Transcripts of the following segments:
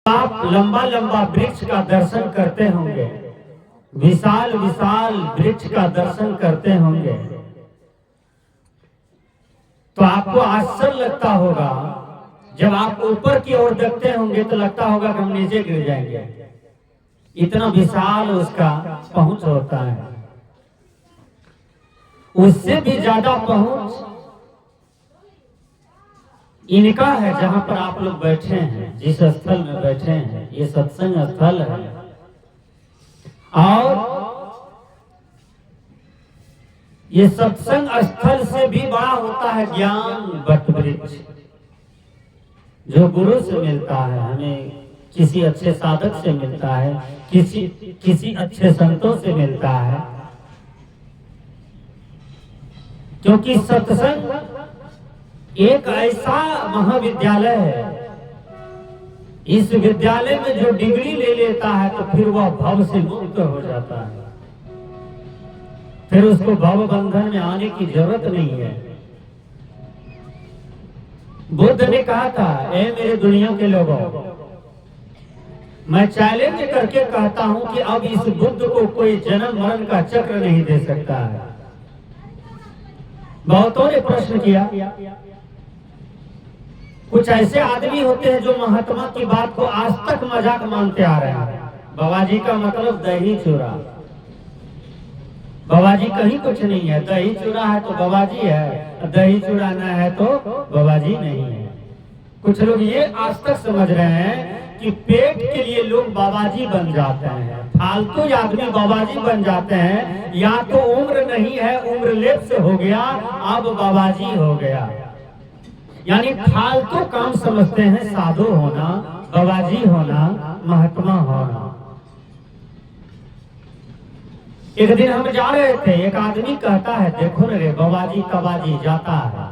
आप लंबा लंबा वृक्ष का दर्शन करते होंगे, विशाल विशाल वृक्ष का दर्शन करते होंगे, तो आपको आश्चर्य लगता होगा। जब आप ऊपर की ओर देखते होंगे तो लगता होगा कि हम नीचे गिर जाएंगे, इतना विशाल उसका पहुंच होता है। उससे भी ज्यादा पहुंच इनका है जहां पर आप लोग बैठे हैं, जिस स्थल में बैठे हैं, ये सत्संग स्थल है। और ये सत्संग स्थल से भी बड़ा होता है ज्ञान वट वृक्ष, जो गुरु से मिलता है, हमें किसी अच्छे साधक से मिलता है, किसी अच्छे संतों से मिलता है। क्योंकि सत्संग एक ऐसा महाविद्यालय है, इस विद्यालय में जो डिग्री ले लेता है तो फिर वह भव से मुक्त हो जाता है, फिर उसको भव बंधन में आने की जरूरत नहीं है। बुद्ध ने कहा था, ए मेरे दुनिया के लोगों, मैं चैलेंज करके कहता हूं कि अब इस बुद्ध को कोई जन्म मरण का चक्र नहीं दे सकता है। बहुतों ने प्रश्न किया। कुछ ऐसे आदमी होते हैं जो महात्मा की बात को आज तक मजाक मानते आ रहे हैं। बाबा जी का मतलब दही चूरा, बाबा जी कहीं कुछ नहीं है। दही चूरा है तो बाबा जी है, दही चूरा न है तो बाबा जी नहीं है। कुछ लोग ये आज तक समझ रहे हैं कि पेट के लिए लोग बाबा जी बन जाते हैं, फालतू आदमी बाबा जी बन जाते हैं। या तो उम्र नहीं है, उम्र लेप से हो गया, अब बाबा जी हो गया। यानी फालतू काम समझते हैं साधु होना, बाबा जी होना, महात्मा होना। एक दिन हम जा रहे थे, एक आदमी कहता है, देखो रे बाबाजी कबाजी जाता है,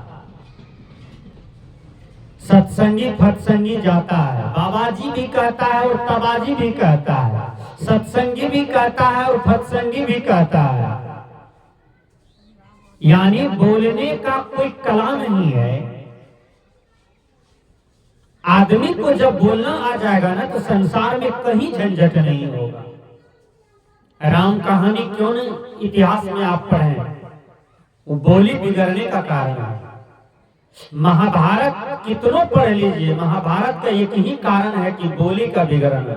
सत्संगी फत्संगी जाता है। बाबाजी भी कहता है और तबाजी भी कहता है, सत्संगी भी कहता है और फत्संगी भी कहता है। यानी बोलने का कोई कला नहीं है। आदमी को जब बोलना आ जाएगा ना तो संसार में कहीं झंझट नहीं होगा। राम कहानी क्यों नहीं इतिहास में आप पढ़ें, वो बोली बिगड़ने का कारण है। महाभारत कितनों पढ़ लीजिए, महाभारत का एक ही कारण है कि बोली का बिगड़ना।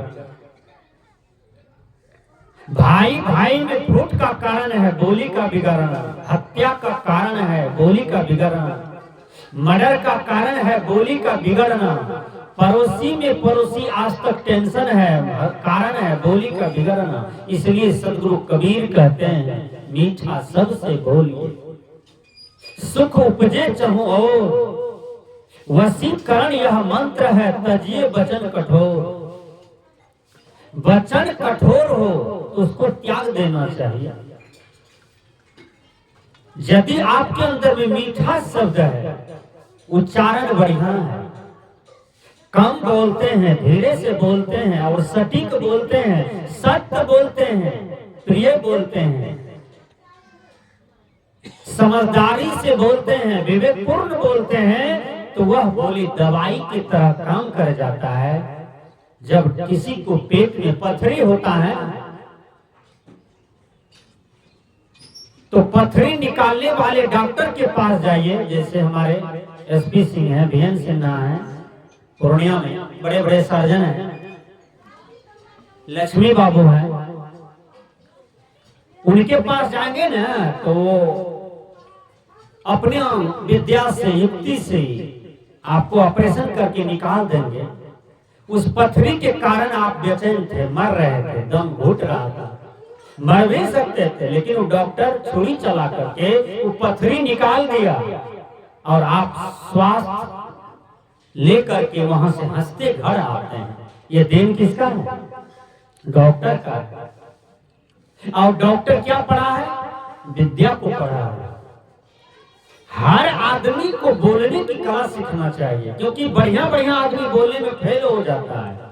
भाई भाई में फूट का कारण है बोली का बिगड़ना, हत्या का कारण है बोली का बिगड़ना, मर्डर का कारण है बोली का बिगड़ना, पड़ोसी में पड़ोसी आज तक टेंशन है, कारण है बोली का बिगड़ना। इसलिए सदगुरु कबीर कहते हैं, मीठा सबसे बोलिए, सुख उपजे चहु और वशीकरण यह मंत्र है, तजिए वचन कठोर। वचन कठोर हो तो उसको त्याग देना चाहिए। यदि आपके अंदर में मीठा शब्द है, उच्चारण बढ़िया है, कम बोलते हैं, धीरे से बोलते हैं और सटीक बोलते हैं, सत्य बोलते हैं, प्रिय बोलते हैं, समझदारी से बोलते हैं, विवेकपूर्ण बोलते हैं, तो वह बोली दवाई की तरह काम कर जाता है। जब किसी को पेट में पथरी होता है तो पथरी निकालने वाले डॉक्टर के पास जाइए। जैसे हमारे एसपी सिंह हैं, VN सिन्हा हैं, पूर्णिया में बड़े बड़े सर्जन हैं, लक्ष्मी बाबू हैं, उनके पास जाएंगे ना तो अपने विद्या से, युक्ति से आपको ऑपरेशन करके निकाल देंगे। उस पथरी के कारण आप बेचैन थे, मर रहे थे, दम घुट रहा था, मर भी सकते थे, लेकिन वो डॉक्टर छुरी चला करके वो पथरी निकाल दिया और आप स्वास्थ्य लेकर के वहां से हंसते घर आते हैं। ये देन किसका है? डॉक्टर का। और डॉक्टर क्या पढ़ा है? विद्या को पढ़ा है। हर आदमी को बोलने की कला सीखना चाहिए, क्योंकि बढ़िया बढ़िया आदमी बोलने में फेल हो जाता है।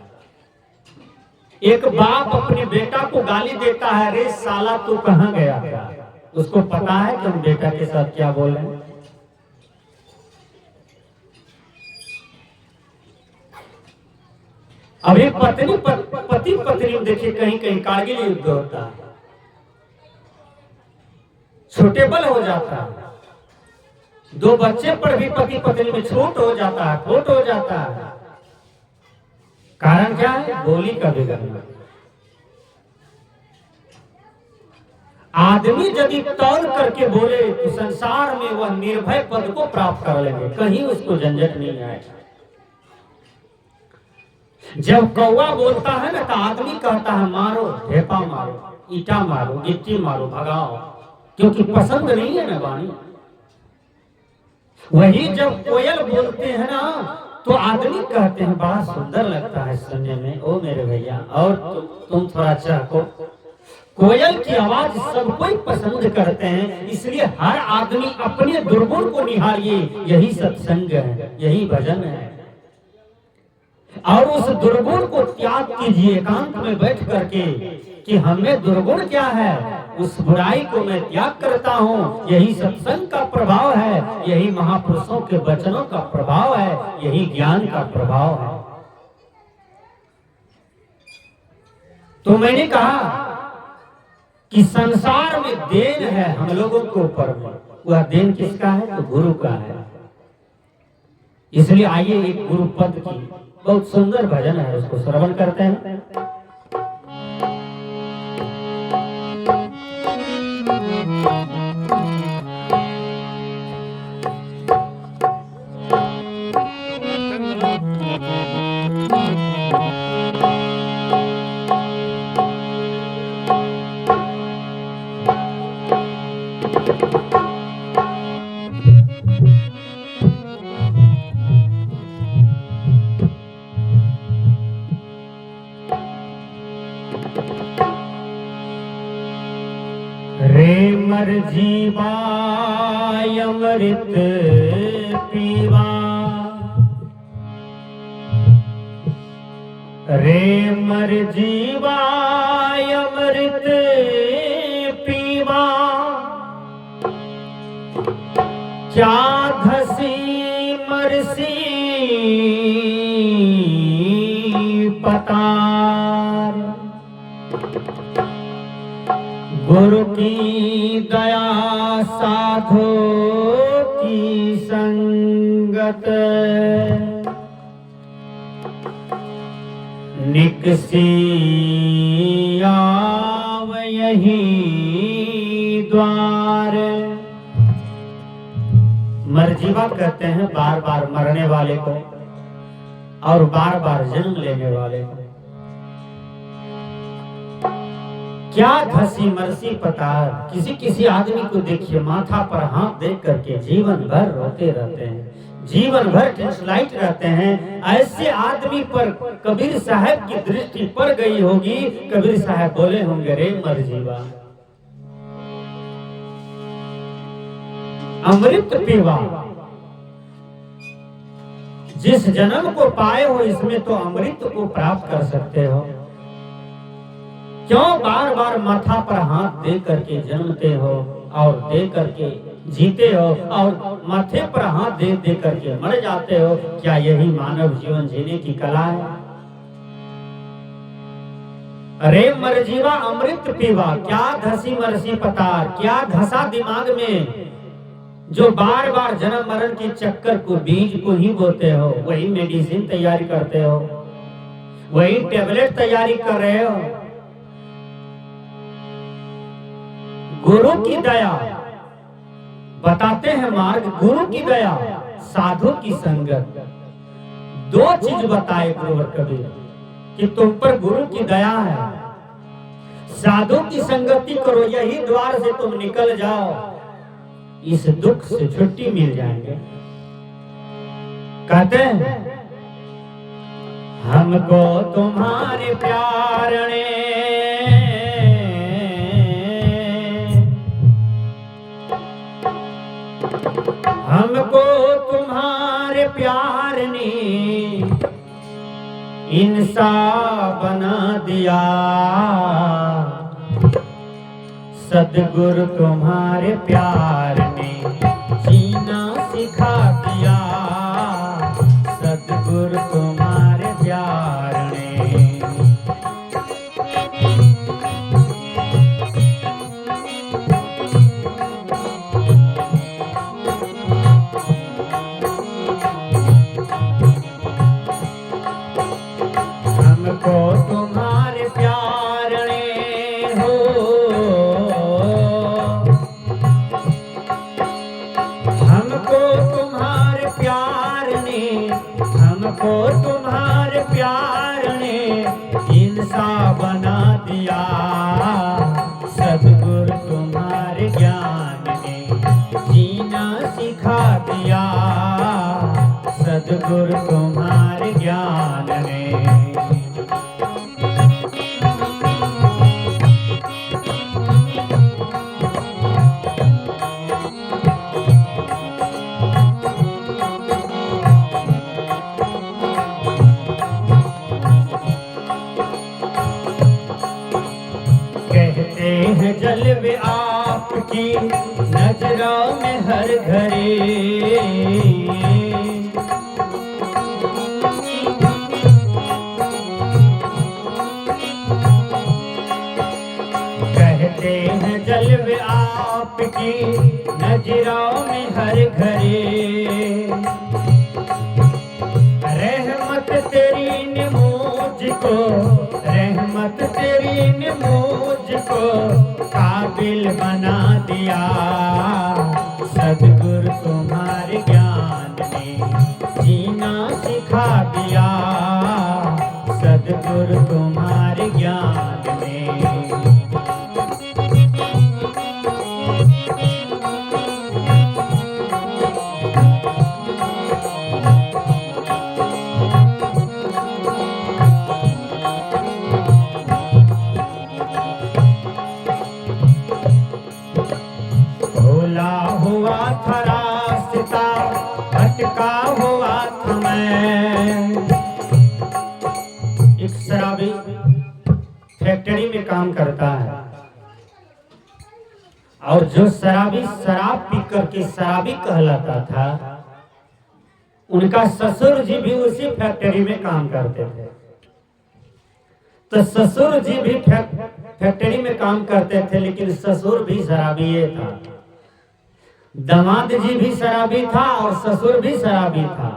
एक बाप अपने बेटा को गाली देता है, रे साला तू कहां गया था? उसको पता है कि हम बेटा के साथ क्या बोले। अभी पति पत्नी में देखिए कहीं कहीं कारगिल युद्ध होता है, छोटेबल हो जाता है, दो बच्चे पर भी पति पत्नी में छूट हो जाता है, खोट हो जाता है। कारण क्या है? बोली का बिगड़ना। आदमी यदि तौल करके बोले तो संसार में वह निर्भय पद को प्राप्त कर लेंगे, कहीं उसको झंझट नहीं आएगा। जब कौवा बोलता है ना तो आदमी कहता है मारो, ढेपा मारो, ईटा मारो, गिट्टी मारो, भगाओ, क्योंकि पसंद नहीं है ना वाणी। वही जब कोयल बोलते हैं ना तो आदमी कहते हैं बड़ा सुंदर लगता है सुनने में, ओ मेरे भैया, और तुम थोड़ा चाहो। कोयल की आवाज सब कोई पसंद करते हैं, इसलिए हर आदमी अपने दुर्गुण को निहारिए, यही सत्संग है, यही भजन है। और उस दुर्गुण को त्याग कीजिए एकांत में बैठ करके कि हमें दुर्गुण क्या है, उस बुराई को मैं त्याग करता हूँ। यही सत्संग का प्रभाव है, यही महापुरुषों के वचनों का प्रभाव है, यही ज्ञान का प्रभाव है। तो मैंने कहा कि संसार में देन है हम लोगों के ऊपर में, वह देन किसका है? तो गुरु का है। इसलिए आइए एक गुरु पद की बहुत सुंदर भजन है, उसको श्रवण करते हैं। मर जीवा अमृत पीवा, रे मर जीवा अमृत पीवा, क्या धसी मरसी पतार, गुरु की दया साधु की संगत, निकसी आव यही द्वार। मरजीवा कहते हैं बार बार मरने वाले को और बार बार जन्म लेने वाले को। क्या घसी मरसी पतार, किसी किसी आदमी को देखिए माथा पर हाथ देख करके जीवन भर रोते रहते हैं, जीवन भर टेंशलाइट रहते हैं। ऐसे आदमी पर कबीर साहब की दृष्टि पड़ गई होगी, कबीर साहब बोले होंगे रे मर जीवा अमृत पीवा। जिस जन्म को पाए हो इसमें तो अमृत को प्राप्त कर सकते हो, क्यों बार बार माथा पर हाथ दे करके जन्मते हो और दे करके जीते हो और माथे पर हाथ दे दे करके मर जाते हो? क्या यही मानव जीवन जीने की कला है? अरे मरजीवा अमृत पीवा, क्या धसी मरसी पतार, क्या धसा दिमाग में जो बार बार जन्म मरण के चक्कर को बीज को ही बोते हो, वही मेडिसिन तैयारी करते हो, वही टेबलेट तैयारी कर रहे हो। गुरु की दया बताते हैं मार्ग, गुरु की दया साधु की संगत। दो चीज बताए गुरुवर कबीर कि तुम पर गुरु की दया है, साधु की संगति करो, यही द्वार से तुम निकल जाओ, इस दुख से छुट्टी मिल जाएंगे। कहते हैं हमको तुम्हारे प्यार ने हमको तुम्हारे प्यार ने इंसान बना दिया, सद्गुरु तुम्हारे प्यार ने जीना सिखा दिया, सद्गुरु तुम्हारे प्यार ने हमको तुम्हारे प्यार ने हो, हमको तुम्हारे प्यार ने, हमको तुम्हारे प्यार ने इंसान बना दिया। सद्गुरु तुम्हारे ज्ञान ने जीना सिखा दिया। सद्गुरु तुम्हारे ज्ञान ने। कहते हैं जलवे आपकी नजरों में हर घड़ी, कहते हैं जलवे आपकी नजरों में हर घड़ी। रहमत तेरी ने मुझको, रहमत तेरी ने मुझको काबिल बना दिया। सद्गुरु तुम्हारे ज्ञान ने जीना सिखा दिया। सद्गुरु तुम्हारे ज्ञान ने। भोला हुआ था रास्ता, भटका हुआ था मैं। एक शराबी फैक्ट्री में काम करता है, और जो शराबी शराब पी करके शराबी कहलाता था, उनका ससुर जी भी उसी फैक्ट्री में काम करते थे। तो ससुर जी भी फैक्ट्री में काम करते थे, लेकिन ससुर भी शराबी था। दामाद जी भी शराबी था और ससुर भी शराबी था।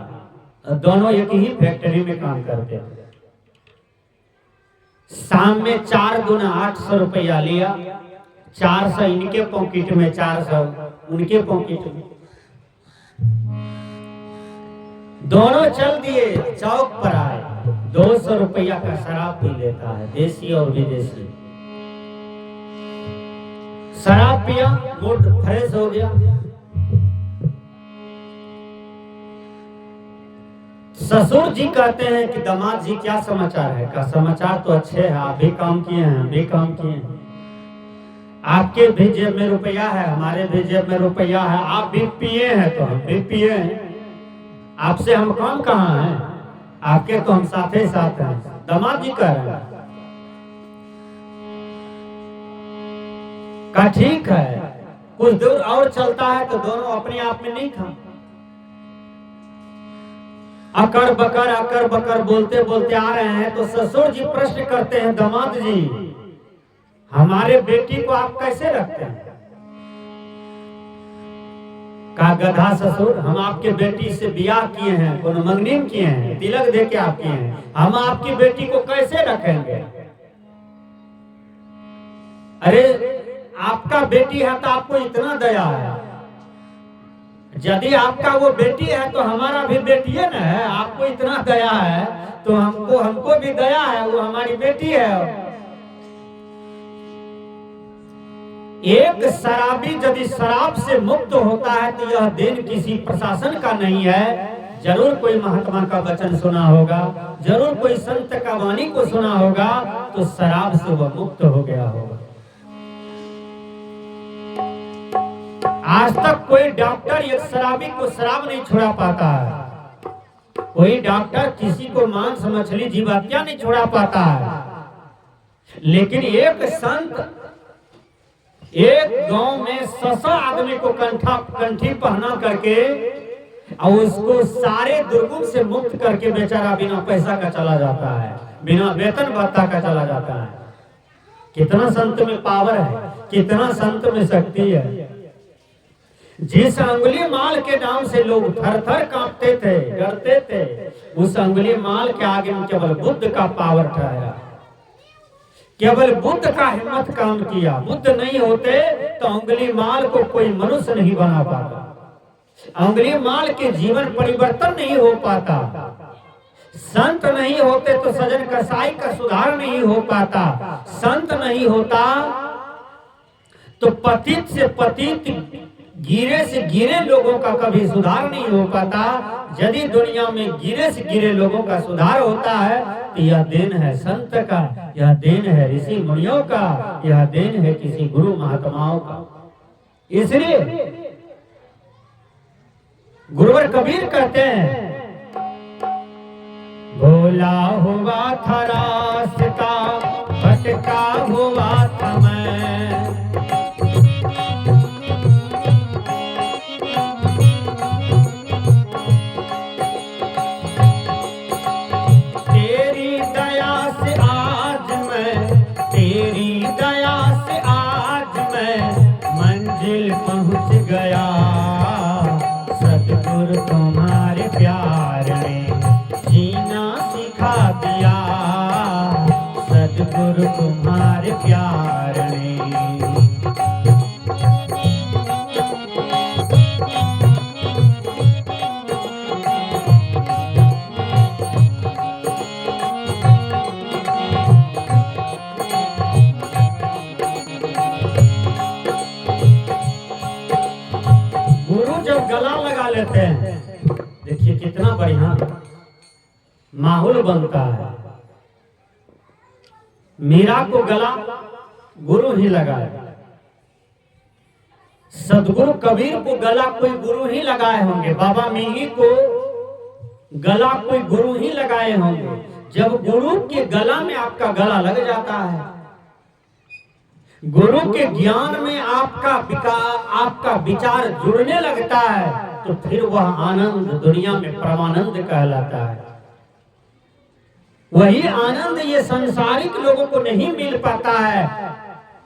दोनों एक ही फैक्ट्री में काम करते थे। शाम में 4 दूना 800 रुपया लिया। 400 इनके पॉकेट में, 400 उनके पॉकेट में। दोनों चल दिए, चौक पर आए। 200 रुपया का शराब पी लेता है, देसी और विदेशी। शराब पिया, मूड फ्रेश हो गया। ससुर जी कहते हैं कि दामाद जी क्या समाचार है? का समाचार तो अच्छे हैं, आप भी काम किए हैं, हम भी काम किए हैं। आपके भी जेब में रुपया है, हमारे भी जेब में रुपया है। आप भी पिए हैं तो हम भी पिए हैं। आपसे हम कम कहाँ हैं? आपके तो हम साथ ही साथ हैं। दामाद जी कह रहे हैं का ठीक है, कुछ दूर और चलता है तो दोनों अपने आप में नहीं था। अकड़ बकर बोलते बोलते आ रहे हैं, तो ससुर जी प्रश्न करते हैं, दामाद जी हमारे बेटी को आप कैसे रखते हैं? का गधा ससुर, हम आपके बेटी से ब्याह किए हैं, कोनो मंगनी किए हैं, तिलक दे के आप किए हैं, हम आपकी बेटी को कैसे रखेंगे? अरे आपका बेटी है तो आपको इतना दया है, यदि आपका वो बेटी है तो हमारा भी बेटी है ना है। आपको इतना दया है तो हमको भी दया है, वो हमारी बेटी है। एक शराबी यदि शराब से मुक्त होता है तो यह दिन किसी प्रशासन का नहीं है। जरूर कोई महात्मा का वचन सुना होगा, जरूर कोई संत का वाणी को सुना होगा, तो शराब से वह मुक्त हो गया होगा। आज तक कोई डॉक्टर एक शराबी को शराब नहीं छुड़ा पाता है। कोई डॉक्टर किसी को मांस मछली जीव हत्या नहीं छुड़ा पाता है। लेकिन एक संत एक गांव में 600 आदमी को कंठी पहना करके और उसको सारे दुर्गुण से मुक्त करके बेचारा बिना पैसा का चला जाता है, बिना वेतन भत्ता का चला जाता है। कितना संत में पावर है, कितना संत में शक्ति है। जिस अंगुली माल के नाम से लोग थर थर कांपते थे, डरते थे, उस अंगुली माल के आगे में केवल बुद्ध का पावर ठहरा, केवल बुद्ध का हिम्मत काम किया। बुद्ध नहीं होते तो अंगुली माल को कोई मनुष्य नहीं बना पाता, अंगुली माल के जीवन परिवर्तन नहीं हो पाता, संत नहीं होते तो सजन कसाई का सुधार नहीं हो पाता, संत नहीं होता तो पतित से पतित, गिरे से गिरे लोगों का कभी सुधार नहीं हो पाता। यदि दुनिया में गिरे से गिरे लोगों का सुधार होता है तो यह देन है संत का, यह देन है ऋषि मुनियों का, यह देन है किसी गुरु महात्माओं का। इसलिए गुरुवर कबीर कहते हैं, भोला हुआ था रास्ता, भटका हुआ था मैं, तेरी दया से आज मैं, तेरी दया से आज मैं मंजिल पहुंच गया। सतगुरु तुम्हारे प्यार ने जीना सिखा दिया, सतगुरु तुम्हारे प्यार ने। गुरु जब गला लगा लेते हैं, देखिए कितना बढ़िया माहौल बनता है। मीरा को गला गुरु ही लगाए, सदगुरु कबीर को गला कोई गुरु ही लगाए होंगे, बाबा मिही को गला कोई गुरु ही लगाए होंगे। जब गुरु के गला में आपका गला लग जाता है, गुरु के ज्ञान में आपका विचार जुड़ने लगता है, तो फिर वह आनंद दुनिया में परमानंद कहलाता है। वही आनंद ये सांसारिक लोगों को नहीं मिल पाता है।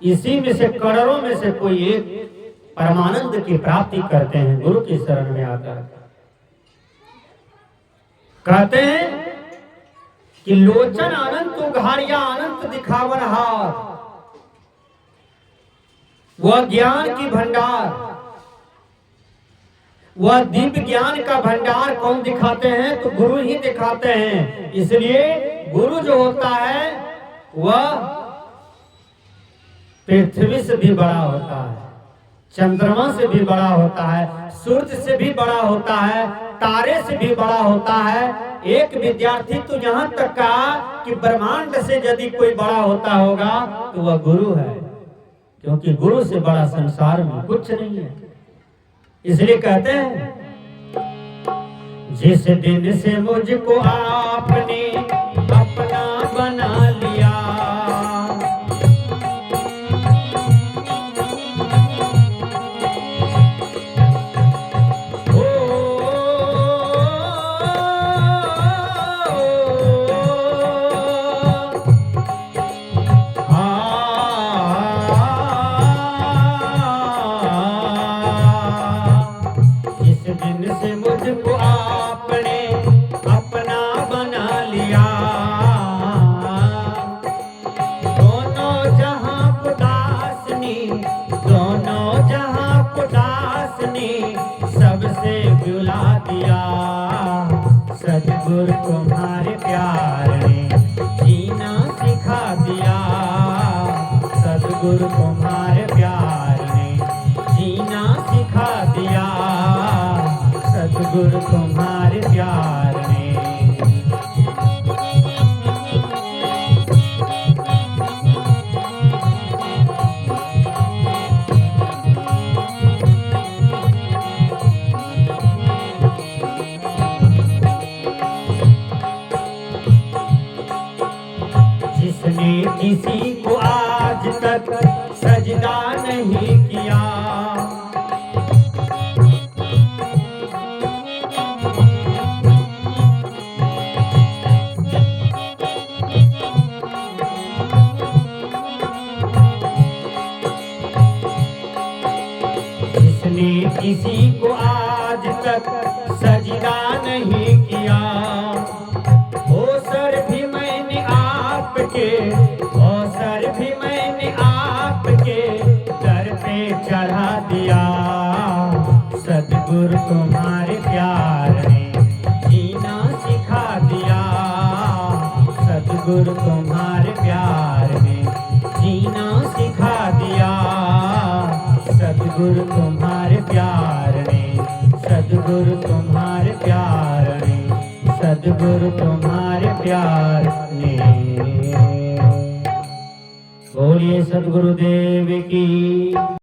इसी में से करोड़ों में से कोई एक परमानंद की प्राप्ति करते हैं गुरु की शरण में आकर। कहते हैं कि लोचन अनंत उघारिया अनंत दिखावन हार, वह ज्ञान की भंडार, वह दिव्य ज्ञान का भंडार कौन दिखाते हैं? तो गुरु ही दिखाते हैं। इसलिए गुरु जो होता है वह पृथ्वी से भी बड़ा होता है, चंद्रमा से भी बड़ा होता है, सूर्य से भी बड़ा होता है, तारे से भी बड़ा होता है। एक विद्यार्थी तो यहाँ तक कहा कि ब्रह्मांड से यदि कोई बड़ा होता होगा तो वह गुरु है, क्योंकि गुरु से बड़ा संसार में कुछ नहीं है। इसलिए कहते हैं, जिस दिन से मुझको आपने अपना बना लिया, से मुझको आपने अपना बना लिया, दोनों जहां उदासनी, दोनों जहां उदासनी सबसे बुला दिया। सतगुरु तुम्हारे प्यार ने जीना सिखा दिया, सतगुरु तुम्हारे प्यार ने जीना सिखा दिया, सतगुरु तुम्हारे प्यार ने। जिसने किसी को आज तक सजदा नहीं किया, किसी को आज तक सजदा नहीं किया। ओ सर भी मैंने आपके, ओ सर भी मैंने आपके दर पे चढ़ा दिया। सद्गुरु तुम्हारे प्यार ने जीना सिखा दिया। सद्गुरु तुम्हारे प्यार ने जीना सिखा दिया। सद्गुरु तुम्हारे प्यार ने, सद्गुरु तुम्हारे प्यार ने, सद्गुरु तुम्हारे प्यार ने। बोलिए सद्गुरुदेव की।